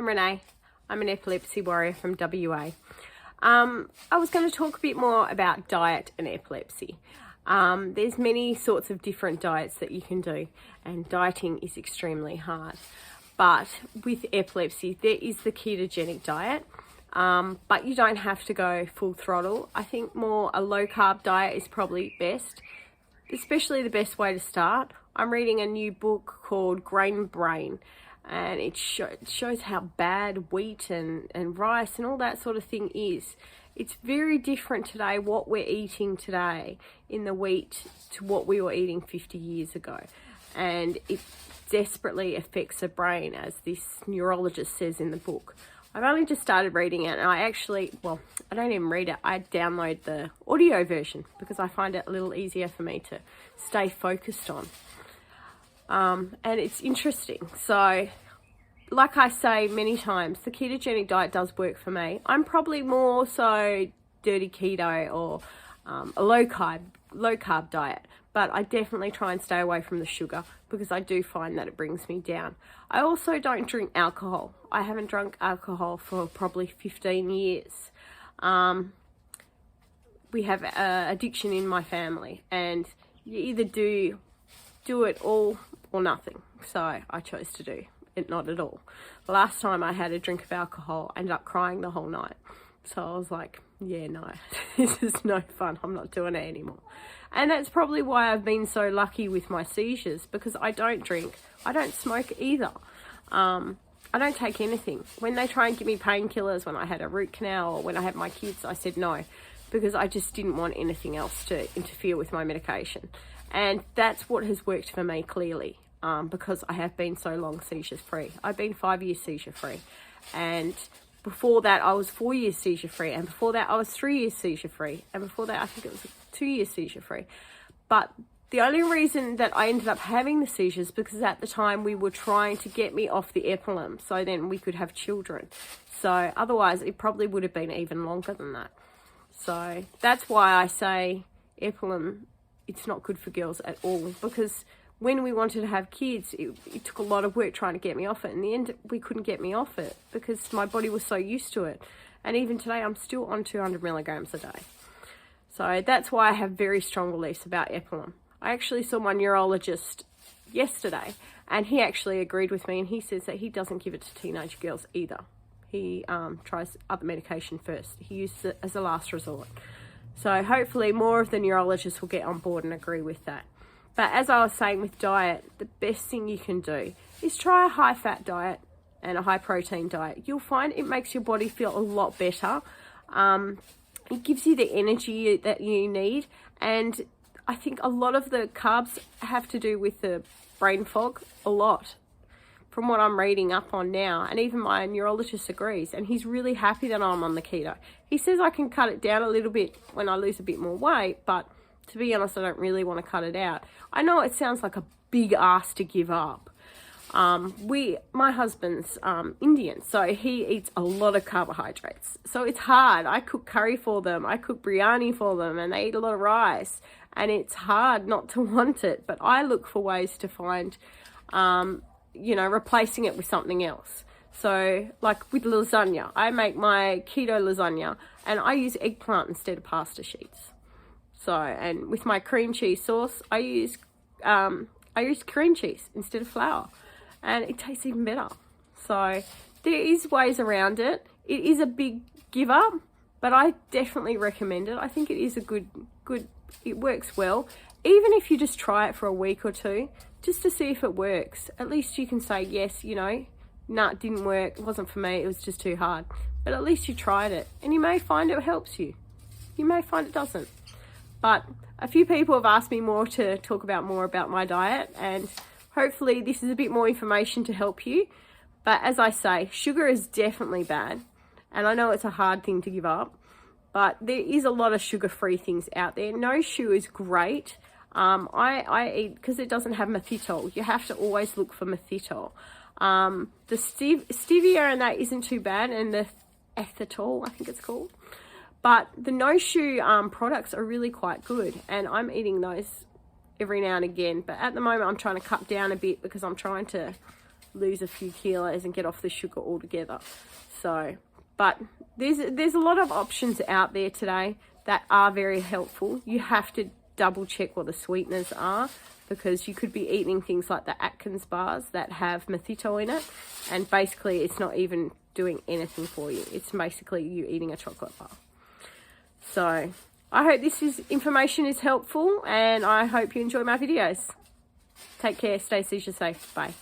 I'm Renee. I'm an epilepsy warrior from WA. I was going to talk a bit more about diet and epilepsy. There's many sorts of different diets that you can do, and dieting is extremely hard. But with epilepsy, there is the ketogenic diet, but you don't have to go full throttle. I think more a low-carb diet is probably best, especially the best way to start. I'm reading a new book called Grain Brain, and it shows how bad wheat and rice and all that sort of thing is. It's very different today, what we're eating today in the wheat to what we were eating 50 years ago. And it desperately affects the brain, as this neurologist says in the book. I've only just started reading it, and I don't even read it. I download the audio version because I find it a little easier for me to stay focused on. And it's interesting. So, like I say many times, the ketogenic diet does work for me. I'm probably more so dirty keto or a low carb diet, but I definitely try and stay away from the sugar because I do find that it brings me down. I also don't drink alcohol. I haven't drunk alcohol for probably 15 years. We have addiction in my family, and you either do it all or nothing. So I chose to do it not at all. The last time I had a drink of alcohol, I ended up crying the whole night. So I was like, yeah, no, this is no fun. I'm not doing it anymore. And that's probably why I've been so lucky with my seizures, because I don't drink. I don't smoke either. I don't take anything. When they try and give me painkillers, when I had a root canal or when I had my kids, I said no, because I just didn't want anything else to interfere with my medication. And that's what has worked for me clearly, because I have been so long seizure free. I've been 5 years seizure free, and before that I was 4 years seizure free, and before that I was 3 years seizure free, and before that I think it was 2 years seizure free. But the only reason that I ended up having the seizures because at the time we were trying to get me off the Epilim so then we could have children. So otherwise it probably would have been even longer than that. So that's why I say Epilim, it's not good for girls at all, because when we wanted to have kids, it took a lot of work trying to get me off it. In the end, we couldn't get me off it because my body was so used to it. And even today, I'm still on 200 milligrams a day. So that's why I have very strong beliefs about Epilim. I actually saw my neurologist yesterday, and he actually agreed with me, and he says that he doesn't give it to teenage girls either. He tries other medication first. He uses it as a last resort. So hopefully more of the neurologists will get on board and agree with that. But as I was saying with diet, the best thing you can do is try a high-fat diet and a high-protein diet. You'll find it makes your body feel a lot better. It gives you the energy that you need. And I think a lot of the carbs have to do with the brain fog, a lot, from what I'm reading up on now. And even my neurologist agrees, and he's really happy that I'm on the keto. He says I can cut it down a little bit when I lose a bit more weight, but to be honest, I don't really want to cut it out. I know it sounds like a big ask to give up. My husband's Indian, so he eats a lot of carbohydrates. So it's hard. I cook curry for them. I cook biryani for them, and they eat a lot of rice. And it's hard not to want it. But I look for ways to find, replacing it with something else. So like with lasagna, I make my keto lasagna, and I use eggplant instead of pasta sheets. So, and with my cream cheese sauce, I use cream cheese instead of flour, and it tastes even better. So there is ways around it. It is a big give up, but I definitely recommend it. I think it is a good, it works well. Even if you just try it for a week or two, just to see if it works, at least you can say, yes, nah, it didn't work. It wasn't for me. It was just too hard. But at least you tried it, and you may find it helps you. You may find it doesn't. But a few people have asked me more to talk more about my diet, and hopefully this is a bit more information to help you. But as I say, sugar is definitely bad, and I know it's a hard thing to give up, but there is a lot of sugar-free things out there. No sugar is great. I eat, because it doesn't have methitol. You have to always look for methitol. The stevia and that isn't too bad, and the ethitol, I think it's called. But the no-shoe products are really quite good, and I'm eating those every now and again. But at the moment, I'm trying to cut down a bit because I'm trying to lose a few kilos and get off the sugar altogether. So, but there's a lot of options out there today that are very helpful. You have to double check what the sweeteners are, because you could be eating things like the Atkins bars that have methitol in it, and basically it's not even doing anything for you. It's basically you eating a chocolate bar. So I hope this information is helpful, and I hope you enjoy my videos. Take care, stay seizure safe, bye.